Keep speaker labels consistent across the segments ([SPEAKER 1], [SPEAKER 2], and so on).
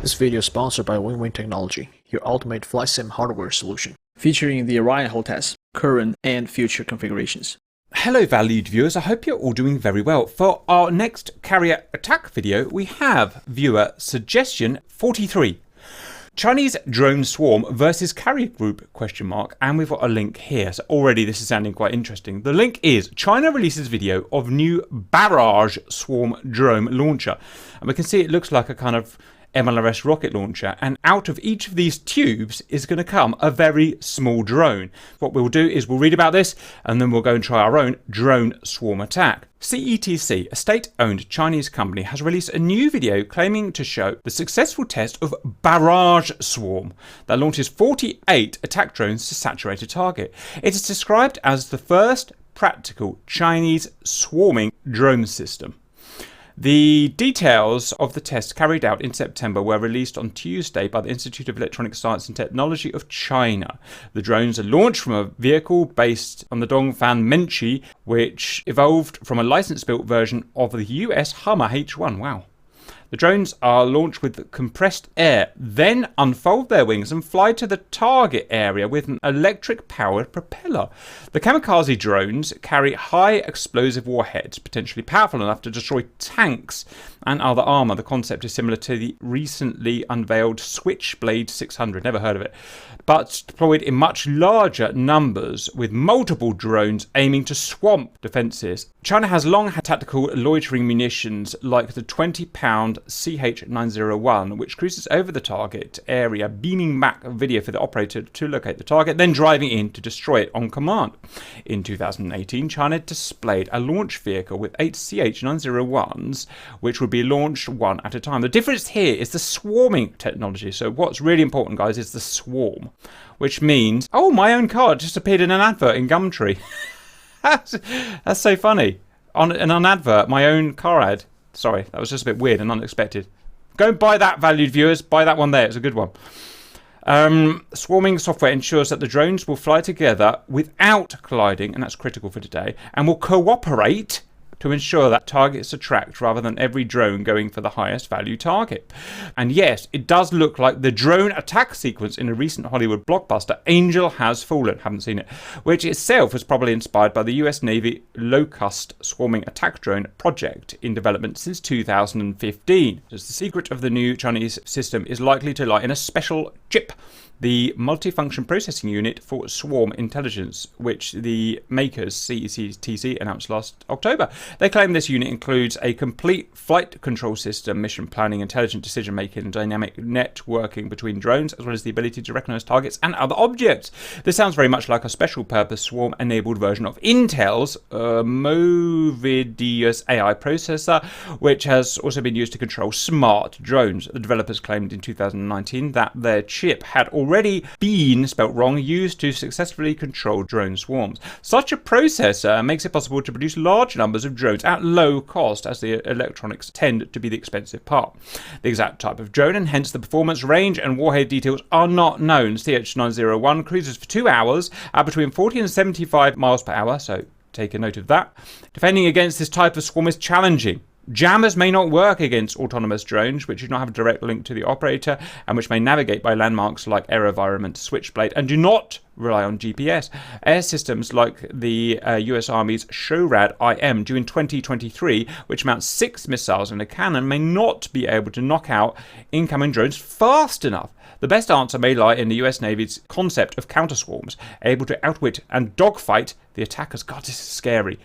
[SPEAKER 1] This video is sponsored by Win-Win Technology, your ultimate flight sim hardware solution, featuring the Orion hull test, current and future configurations.
[SPEAKER 2] Hello valued viewers, I hope you're all doing very well. For our next carrier attack video, we have viewer suggestion 43. Chinese drone swarm versus carrier group ? And we've got a link here. So already this is sounding quite interesting. The link is China releases video of new Barrage swarm drone launcher. And we can see it looks like a kind of MLRS rocket launcher, and out of each of these tubes is going to come a very small drone. What we'll do is we'll read about this and then we'll go and try our own drone swarm attack. CETC, a state-owned Chinese company, has released a new video claiming to show the successful test of Barrage swarm that launches 48 attack drones to saturate a target. It is described as the first practical Chinese swarming drone system. The details of the test carried out in September were released on Tuesday by the Institute of Electronic Science and Technology of China. The drones are launched from a vehicle based on the Dongfan Menchi, which evolved from a license-built version of the US Hummer H1. Wow. The drones are launched with compressed air, then unfold their wings and fly to the target area with an electric-powered propeller. The kamikaze drones carry high explosive warheads, potentially powerful enough to destroy tanks and other armour. The concept is similar to the recently unveiled Switchblade 600, never heard of it, but deployed in much larger numbers with multiple drones aiming to swamp defences. China has long had tactical loitering munitions like the 20-pound CH-901, which cruises over the target area, beaming back a video for the operator to locate the target, then driving in to destroy it on command. In 2018, China displayed a launch vehicle with 8 CH-901s, which would be launched one at a time. The difference here is the swarming technology. So what's really important, guys, is the swarm, which means, oh, my own car just appeared in an advert in Gumtree. That's so funny. On an advert, my own car ad. Sorry, that was just a bit weird and unexpected. Go and buy that, valued viewers. Buy that one there. It's a good one. Swarming software ensures that the drones will fly together without colliding, and that's critical for today, and will cooperate to ensure that targets are tracked rather than every drone going for the highest value target. And yes, it does look like the drone attack sequence in a recent Hollywood blockbuster, Angel Has Fallen, haven't seen it, which itself was probably inspired by the US Navy Locust swarming attack drone project in development since 2015. The secret of the new Chinese system is likely to lie in a special chip, the multifunction processing unit for swarm intelligence, which the makers CETC announced last October. They claim this unit includes a complete flight control system, mission planning, intelligent decision making, and dynamic networking between drones, as well as the ability to recognize targets and other objects. This sounds very much like a special purpose swarm enabled version of Intel's Movidius AI processor, which has also been used to control smart drones. The developers claimed in 2019 that their chip had already been, spelt wrong, used to successfully control drone swarms. Such a processor makes it possible to produce large numbers of drones at low cost, as the electronics tend to be the expensive part. The exact type of drone and hence the performance, range and warhead details are not known. CH-901 cruises for 2 hours at between 40 and 75 miles per hour, so take a note of that. Defending against this type of swarm is challenging. Jammers may not work against autonomous drones, which do not have a direct link to the operator and which may navigate by landmarks like AeroVironment Switchblade and do not rely on GPS. Air systems like the US Army's SHORAD IM due in 2023, which mounts 6 missiles and a cannon, may not be able to knock out incoming drones fast enough. The best answer may lie in the US Navy's concept of counter-swarms, able to outwit and dogfight the attackers. God, this is scary.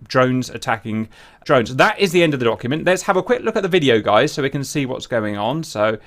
[SPEAKER 2] Drones attacking drones. That is the end of the document. Let's have a quick look at the video, guys, so we can see what's going on. So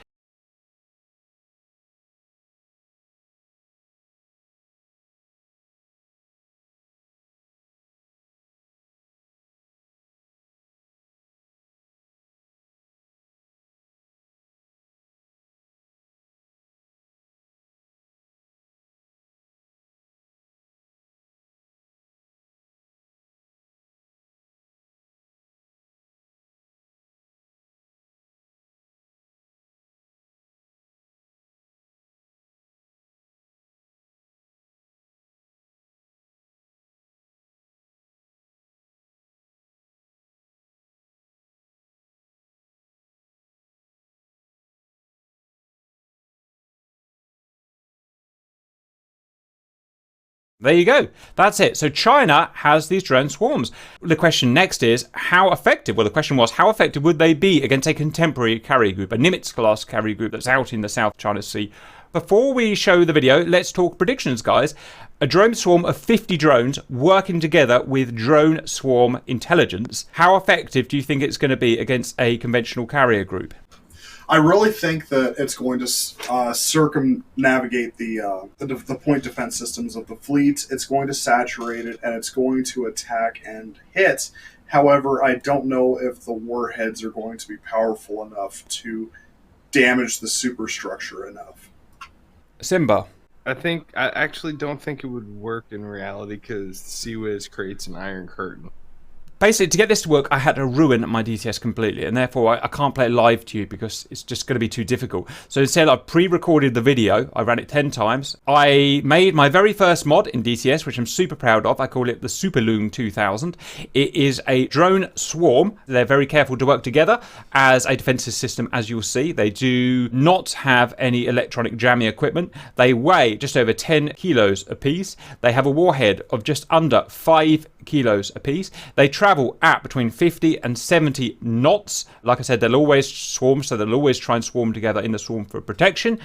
[SPEAKER 2] There you go. That's it. So China has these drone swarms. The question next is how effective? Well, the question was how effective would they be against a contemporary carrier group, a Nimitz-class carrier group that's out in the South China Sea? Before we show the video, let's talk predictions, guys. A drone swarm of 50 drones working together with drone swarm intelligence. How effective do you think it's going to be against a conventional carrier group?
[SPEAKER 3] I really think that it's going to circumnavigate the point defense systems of the fleet. It's going to saturate it, and it's going to attack and hit. However, I don't know if the warheads are going to be powerful enough to damage the superstructure enough.
[SPEAKER 2] Simba.
[SPEAKER 4] I actually don't think it would work in reality because CWIS creates an iron curtain.
[SPEAKER 2] Basically, to get this to work, I had to ruin my DCS completely, and therefore I can't play it live to you because it's just going to be too difficult. So instead, I pre-recorded the video. I ran it 10 times. I made my very first mod in DCS, which I'm super proud of. I call it the Superloon 2000. It is a drone swarm. They're very careful to work together as a defensive system, as you'll see. They do not have any electronic jamming equipment. They weigh just over 10 kilos apiece. They have a warhead of just under 5 kilos apiece. They travel at between 50 and 70 knots. Like I said, they'll always swarm, so they'll always try and swarm together in the swarm for protection.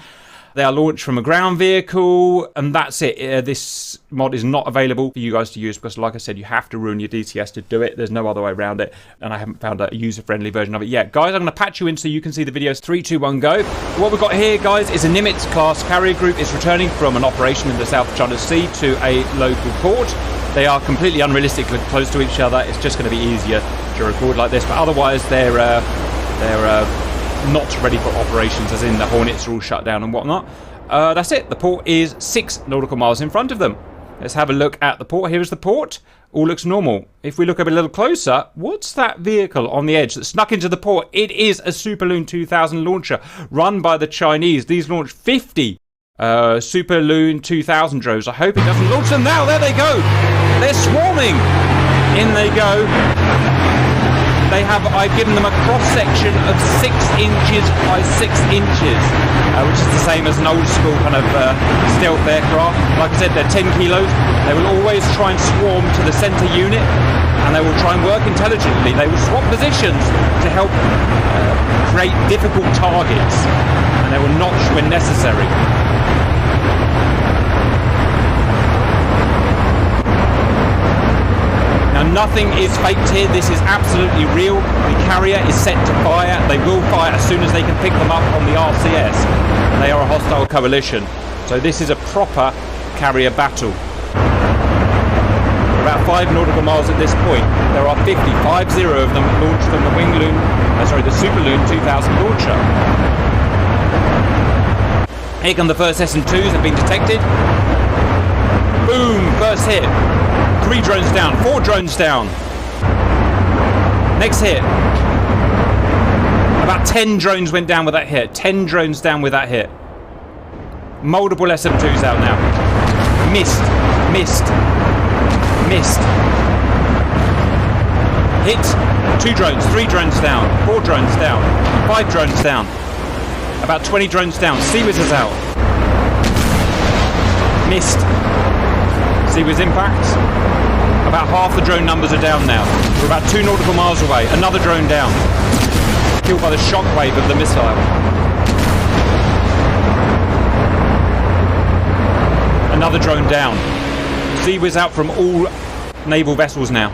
[SPEAKER 2] They are launched from a ground vehicle, and that's it. This mod is not available for you guys to use because, like I said, you have to ruin your DCS to do it. There's no other way around it, and I haven't found a user-friendly version of it yet. Guys, I'm going to patch you in so you can see the videos. 3, 2, 1, go. What we've got here, guys, is a Nimitz-class carrier group. It's returning from an operation in the South China Sea to a local port. They are completely unrealistically close to each other. It's just going to be easier to record like this, but otherwise they're not ready for operations, as in the Hornets are all shut down and whatnot. That's it. The port is 6 nautical miles in front of them. Let's have a look at the port. Here is the port. All looks normal. If we look a little closer, what's that vehicle on the edge that snuck into the port? It is a Superloon 2000 launcher run by the Chinese. These launched 50 Superloon 2000 drones. I hope it doesn't launch them now. There they go. They're swarming. In they go. I've given them a cross-section of 6 inches by 6 inches, which is the same as an old school kind of stealth aircraft. Like I said, they're 10 kilos. They will always try and swarm to the center unit, and they will try and work intelligently. They will swap positions to help create difficult targets, and they will notch when necessary. Nothing is faked here. This is absolutely real. The carrier is set to fire. They will fire as soon as they can pick them up on the RCS. They are a hostile coalition. So this is a proper carrier battle. About 5 nautical miles at this point. There are 50 of them launched from the Superloon 2000 launcher. Here come the first SM2s have been detected. Boom! First hit. 3 drones down, 4 drones down. Next hit. About 10 drones went down with that hit. 10 drones down with that hit. Multiple SM2s out now. Missed. Missed. Missed. Hit. 2 drones, 3 drones down, 4 drones down, 5 drones down. About 20 drones down. CWIS is out. Missed. CWIS impacts. About half the drone numbers are down now. We're about 2 nautical miles away. Another drone down. Killed by the shockwave of the missile. Another drone down. CWIS out from all naval vessels now.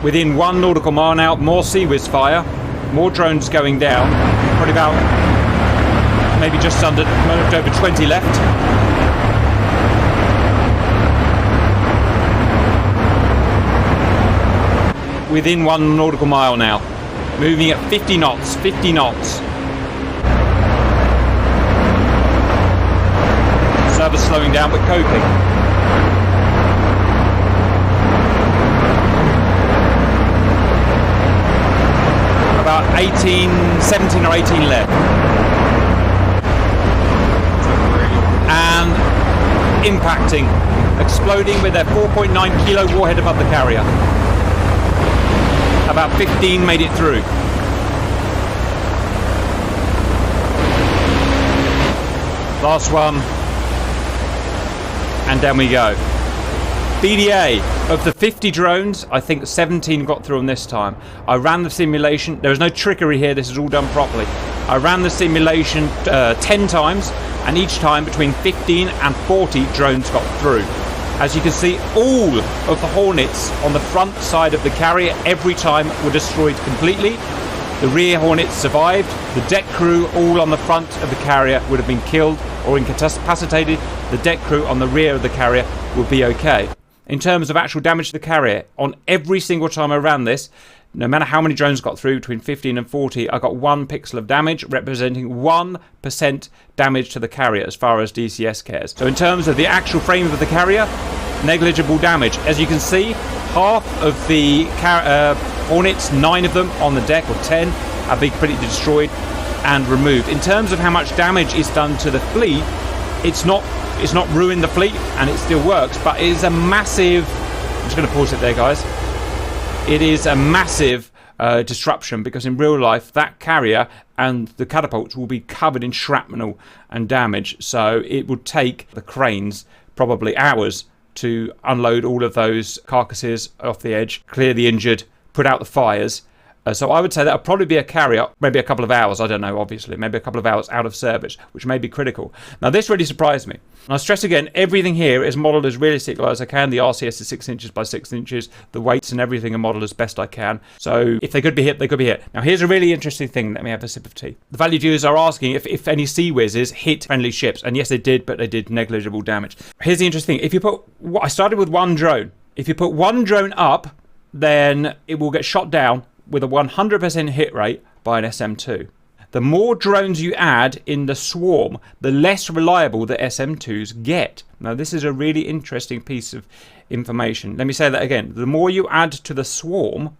[SPEAKER 2] Within 1 nautical mile now, more CWIS fire, more drones going down, probably about maybe just under over 20 left. Within 1 nautical mile now, moving at 50 knots, 50 knots. Server's slowing down but coping. About 17 or 18 left. And impacting, exploding with their 4.9 kilo warhead above the carrier. About 15 made it through. Last one. And down we go. BDA, of the 50 drones, I think 17 got through on this time. I ran the simulation. There was no trickery here. This is all done properly. I ran the simulation 10 times, and each time between 15 and 40 drones got through. As you can see, all of the Hornets on the front side of the carrier every time were destroyed completely. The rear Hornets survived. The deck crew all on the front of the carrier would have been killed or incapacitated. The deck crew on the rear of the carrier would be okay. In terms of actual damage to the carrier, on every single time I ran this, no matter how many drones got through, between 15 and 40, I got 1 pixel of damage, representing 1% damage to the carrier as far as DCS cares. So in terms of the actual frame of the carrier, negligible damage. As you can see, half of the Hornets, 9 of them on the deck, or 10, have been completely destroyed and removed. In terms of how much damage is done to the fleet, it's not ruined the fleet, and it still works, but it is a massive... I'm just going to pause it there, guys. It is a massive disruption, because in real life that carrier and the catapults will be covered in shrapnel and damage, so it would take the cranes probably hours to unload all of those carcasses off the edge, clear the injured, put out the fires. So I would say that would probably be a carrier, maybe a couple of hours, I don't know, obviously, maybe a couple of hours out of service, which may be critical. Now, this really surprised me. And I stress again, everything here is modelled as realistically as I can. The RCS is 6 inches by 6 inches. The weights and everything are modelled as best I can. So if they could be hit, they could be hit. Now, here's a really interesting thing. Let me have a sip of tea. The value viewers are asking if any Sea Whizzes hit friendly ships. And yes, they did, but they did negligible damage. Here's the interesting thing. If you put... I started with 1 drone. If you put 1 drone up, then it will get shot down with a 100% hit rate by an SM2. The more drones you add in the swarm, the less reliable the SM2s get. Now, this is a really interesting piece of information. Let me say that again. The more you add to the swarm,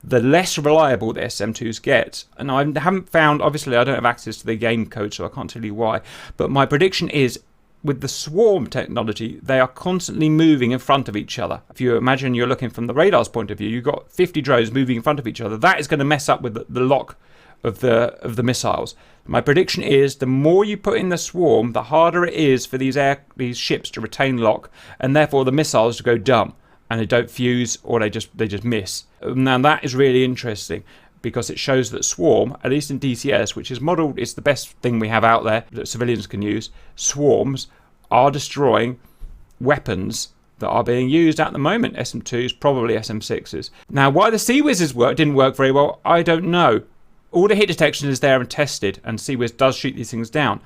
[SPEAKER 2] the less reliable the SM2s get. And I haven't found, obviously I don't have access to the game code, so I can't tell you why, but my prediction is, with the swarm technology, they are constantly moving in front of each other. If you imagine you're looking from the radar's point of view, you've got 50 drones moving in front of each other. That is going to mess up with the lock of the missiles. My prediction is the more you put in the swarm, the harder it is for these ships to retain lock, and therefore the missiles to go dumb and they don't fuse, or they just miss. Now that is really interesting, because it shows that swarm, at least in DCS, which is modelled, it's the best thing we have out there that civilians can use, swarms are destroying weapons that are being used at the moment. SM2s, probably SM6s. Now, why the Sea Whizzes didn't work very well, I don't know. All the hit detection is there and tested, and Sea Whiz does shoot these things down,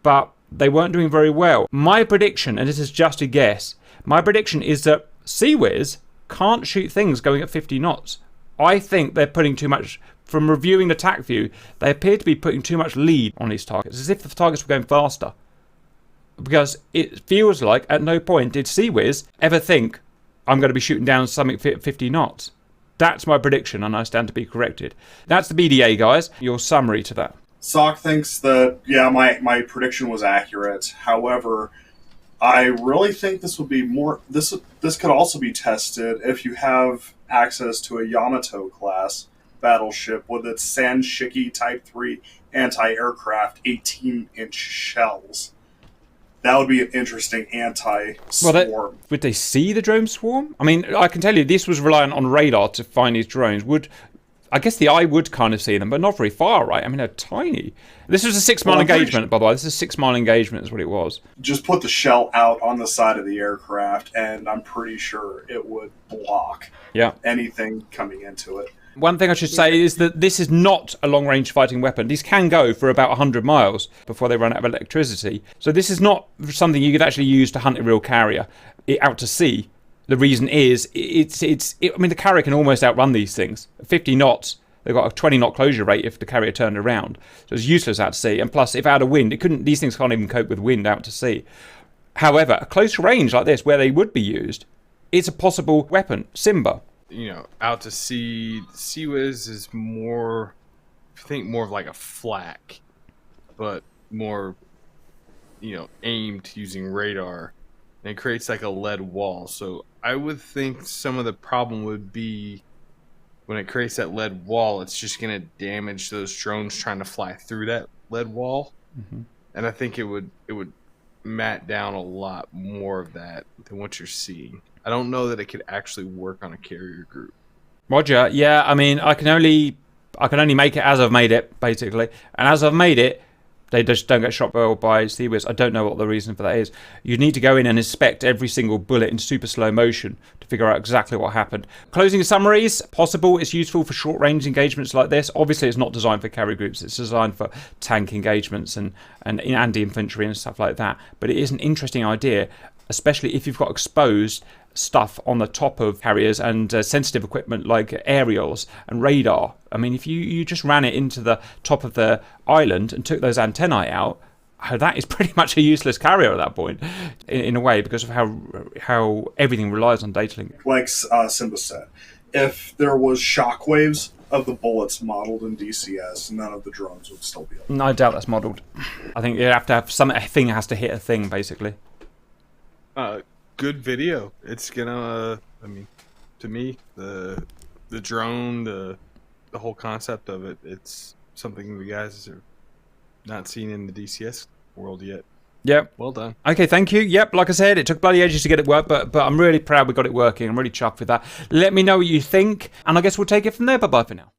[SPEAKER 2] but they weren't doing very well. My prediction, and this is just a guess, my prediction is that Sea Whiz can't shoot things going at 50 knots. I think they're putting too much, from reviewing the TAC view, they appear to be putting too much lead on these targets, as if the targets were going faster. Because it feels like at no point did Sea Whiz ever think, I'm going to be shooting down something 50 knots. That's my prediction, and I stand to be corrected. That's the BDA, guys. Your summary to that.
[SPEAKER 3] Sock thinks that, yeah, my prediction was accurate. However, I really think this would be more... This could also be tested if you have access to a Yamato class battleship with its Sanshiki Type 3 anti-aircraft 18-inch shells. That would be an interesting anti-swarm.
[SPEAKER 2] Would they see the drone swarm? I mean, I can tell you this was reliant on radar to find these drones. I guess the eye would kind of see them, but not very far, right? I mean, they're tiny. This was a 6-mile engagement, by the way. This is a 6-mile engagement is what it was.
[SPEAKER 3] Just put the shell out on the side of the aircraft, and I'm pretty sure it would block anything coming into it.
[SPEAKER 2] One thing I should say is that this is not a long-range fighting weapon. These can go for about 100 miles before they run out of electricity. So this is not something you could actually use to hunt a real carrier out to sea. The reason is, I mean, the carrier can almost outrun these things. 50 knots, they've got a 20-knot closure rate if the carrier turned around. So it's useless out to sea. And plus, if out of wind, these things can't even cope with wind out to sea. However, a close range like this, where they would be used, it's a possible weapon. Simba.
[SPEAKER 4] You know, out to sea, Sea Whiz is more, I think, more of like a flak, but more, aimed using radar. And it creates like a lead wall. So I would think some of the problem would be when it creates that lead wall, it's just going to damage those drones trying to fly through that lead wall. And I think it would mat down a lot more of that than what you're seeing. I don't know that it could actually work on a carrier group.
[SPEAKER 2] Roger. Yeah, I mean, I can only make it as I've made it, basically. And as I've made it, they just don't get shot well by Seawiz. I don't know what the reason for that is. You need to go in and inspect every single bullet in super slow motion to figure out exactly what happened. Closing summaries, possible. It's useful for short-range engagements like this. Obviously, it's not designed for carrier groups. It's designed for tank engagements and anti-infantry and stuff like that. But it is an interesting idea, especially if you've got exposed stuff on the top of carriers and sensitive equipment like aerials and radar. I mean, if you just ran it into the top of the island and took those antennae out, that is pretty much a useless carrier at that point, in a way, because of how everything relies on data link.
[SPEAKER 3] Like Simba said, if there was shockwaves of the bullets modeled in DCS, none of the drones would still be up.
[SPEAKER 2] I doubt that's modelled. I think you have to have a thing has to hit a thing, basically.
[SPEAKER 4] Good video. It's gonna. I mean, to me, the drone, the whole concept of it, it's something the guys are not seen in the DCS world yet.
[SPEAKER 2] Yep.
[SPEAKER 4] Well done.
[SPEAKER 2] Okay, thank you. Yep, like I said, it took bloody ages to get it work, but I'm really proud we got it working. I'm really chuffed with that. Let me know what you think, and I guess we'll take it from there. Bye-bye for now.